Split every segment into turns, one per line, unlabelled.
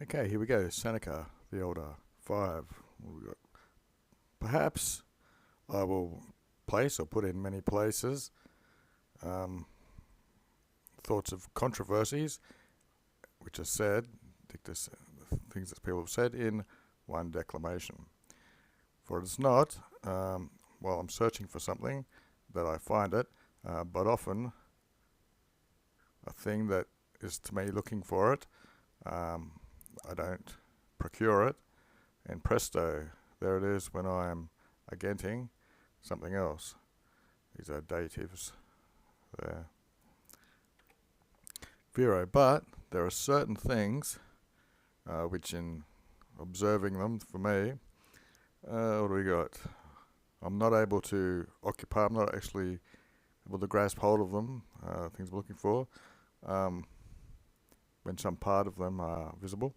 Okay, here we go. Seneca, the Elder. 5. What we got? Perhaps I will place or put in many places um, thoughts of controversies which are said, dictus, things that people have said in one declamation. For it is not, while I'm searching for something, that I find it, but often a thing that is to me looking for it, I don't procure it, and presto, there it is when I am agenting something else. These are datives there. Vero, but there are certain things which in observing them for me, what do we got? I'm not able to occupy, I'm not actually able to grasp hold of them, things I'm looking for, when some part of them are visible.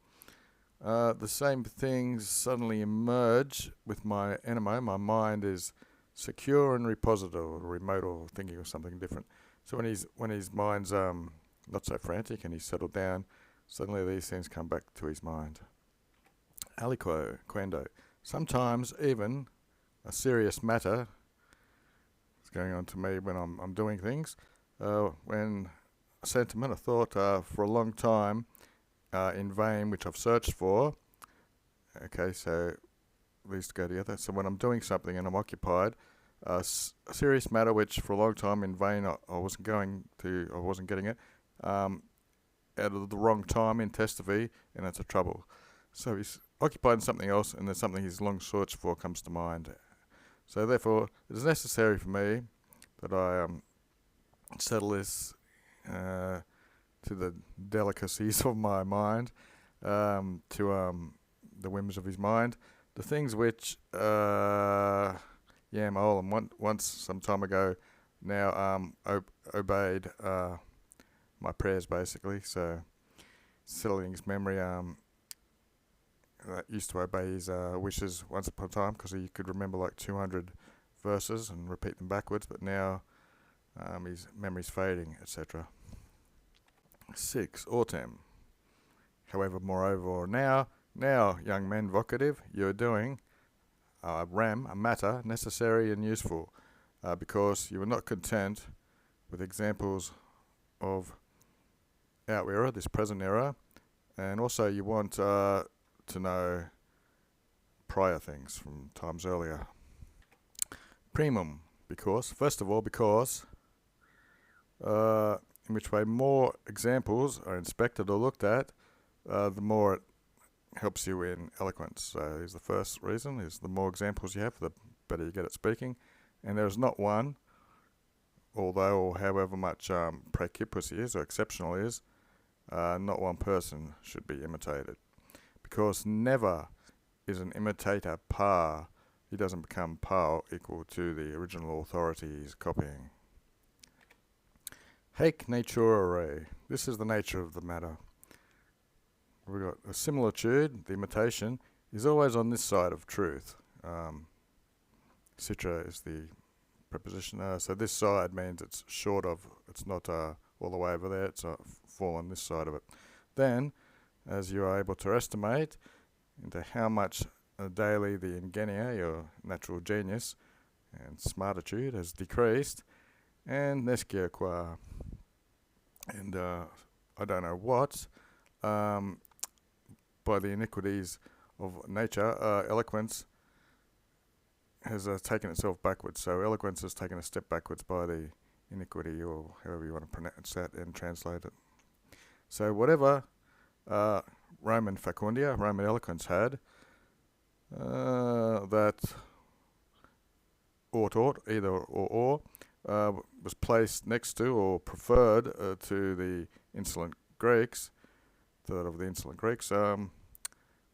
The same things suddenly emerge with my animo. My mind is secure and repositive, or remote, or thinking of something different. So when his mind's not so frantic and he's settled down, suddenly these things come back to his mind. Aliquo, quando. Sometimes even a serious matter is going on to me when I'm doing things. When a sentiment, a thought for a long time in vain, which I've searched for. Okay, so these go together. So when I'm doing something and I'm occupied, a serious matter which for a long time in vain I wasn't getting it, out of the wrong time in testavi, and it's a trouble. So he's occupied in something else, and then something he's long searched for comes to mind. So therefore, it is necessary for me that I settle this to the delicacies of my mind, to the whims of his mind, the things which once some time ago now obeyed my prayers, basically. So settling his memory, used to obey his wishes once upon a time, because he could remember like 200 verses and repeat them backwards, but now his memory's fading, etc. 6. Autem. However, moreover, or now, young men, vocative, you are doing a matter necessary and useful, because you are not content with examples of our era, this present era, and also you want to know prior things from times earlier. Primum, because, first of all, because in which way more examples are inspected or looked at, the more it helps you in eloquence. So here's the first reason, is the more examples you have, the better you get at speaking. And there's not one, although or however much praecipious he is or exceptional he is, not one person should be imitated. Because never is an imitator par. He doesn't become par equal to the original authority he's copying. Haec naturae. This is the nature of the matter. We've got a similitude, the imitation, is always on this side of truth. Citra is the preposition. So this side means it's short of, it's not all the way over there, it's fall on this side of it. Then, as you are able to estimate into how much daily the ingenia, your natural genius and smartitude, has decreased, and nescia qua, and I don't know what, by the iniquities of nature, eloquence has taken itself backwards. So eloquence has taken a step backwards by the iniquity, or however you want to pronounce that and translate it. So whatever Roman facundia, Roman eloquence had, that either or, was placed next to or preferred to the insolent Greeks, to that of the insolent Greeks,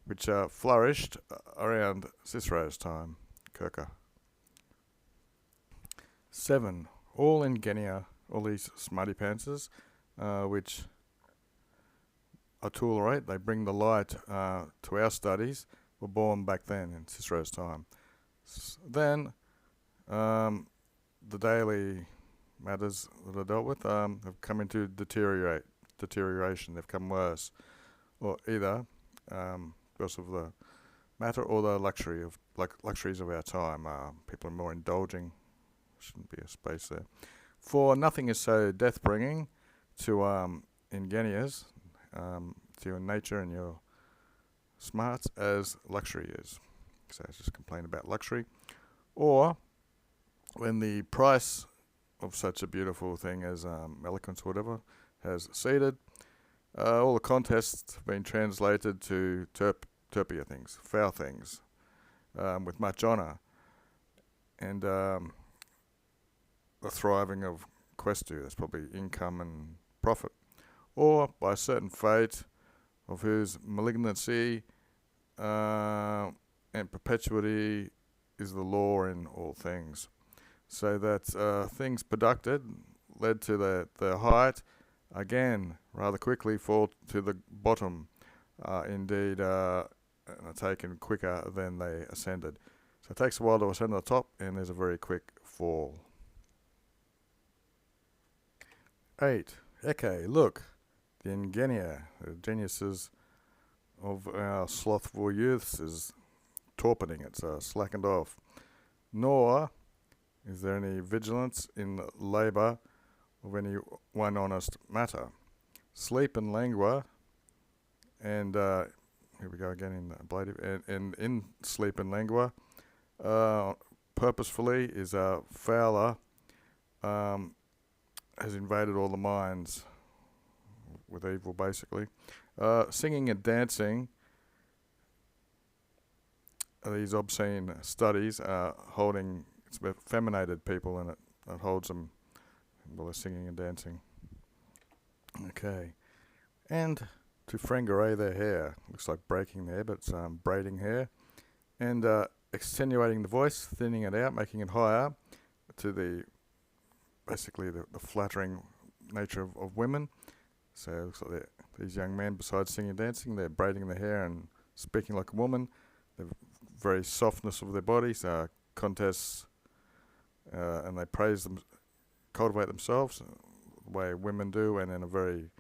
which flourished around Cicero's time, Circa. 7. All ingenia, all these smarty pantses, which are tolerate, they bring the light to our studies, were born back then in Cicero's time. Then the daily matters that are dealt with have come into deterioration. They've come worse, or either because of the matter or the luxuries of our time. People are more indulging. Shouldn't be a space there. For nothing is so death-bringing to ingenious, to your nature and your smarts as luxury is. So it's just complain about luxury. Or when the price of such a beautiful thing as eloquence or whatever has ceded, all the contests have been translated to terpier things, foul things, with much honour, and the thriving of questu, that's probably income and profit, or by a certain fate of whose malignancy and perpetuity is the law in all things. So that things produced led to their height, again, rather quickly fall to the bottom, indeed, are taken quicker than they ascended. So it takes a while to ascend to the top, and there's a very quick fall. 8. Ecce, look, the ingenia, the geniuses of our slothful youths is torpiding, it's slackened off. Nor is there any vigilance in labour of any one honest matter. Sleep and languor, and here we go again in ablative, and in sleep and languor, purposefully is fowler, has invaded all the minds with evil, basically. Singing and dancing, these obscene studies are holding, it's about feminated people, and it holds them, well, they're singing and dancing. Okay. And to frangere their hair, looks like breaking their hair, but it's braiding hair, and extenuating the voice, thinning it out, making it higher, to the basically the flattering nature of women. So it looks like these young men, besides singing and dancing, they're braiding their hair and speaking like a woman. The very softness of their bodies, contests, and they praise them, cultivate themselves the way women do, and in a very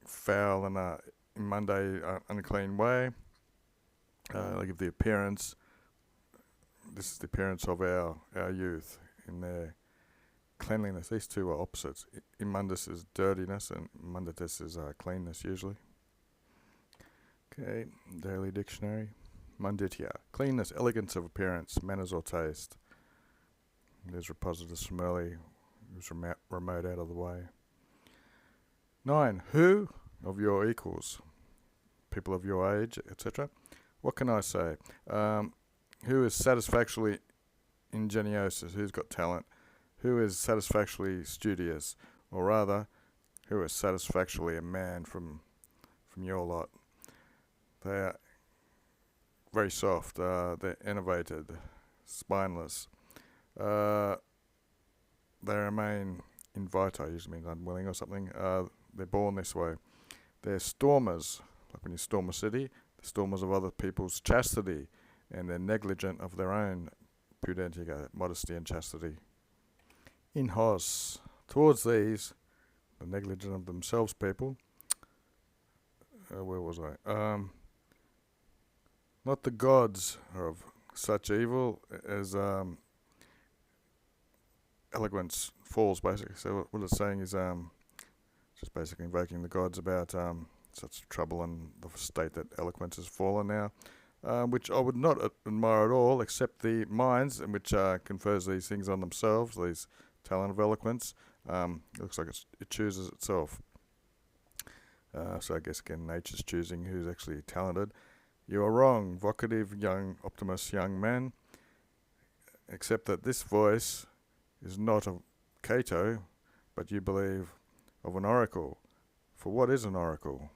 foul and mundane, unclean way. They give the appearance. This is the appearance of our youth in their cleanliness. These two are opposites. Immundus is dirtiness, and mundatus is cleanness, usually. Okay, Daily Dictionary. Munditia, cleanness, elegance of appearance, manners or taste. There's repositus from early, it was remote out of the way. 9. Who of your equals, people of your age, etc. What can I say? Who is satisfactorily ingeniosus, who's got talent? Who is satisfactorily studious? Or rather, who is satisfactorily a man from your lot? They are very soft, they're enervated, spineless. They remain in vita, usually means unwilling or something. They're born this way. They're stormers, like when you storm a city, the stormers of other people's chastity, and they're negligent of their own pudentia, modesty and chastity. In hos, towards these, the negligent of themselves people, where was I? Not the gods are of such evil as eloquence falls, basically. So what it's saying is just basically invoking the gods about such trouble and the state that eloquence has fallen now, which I would not admire at all, except the minds in which confers these things on themselves, these talent of eloquence. It looks like it chooses itself. So I guess, again, nature's choosing who's actually talented. You are wrong, vocative young optimist young man, except that this voice is not of Cato, but you believe of an oracle. For what is an oracle?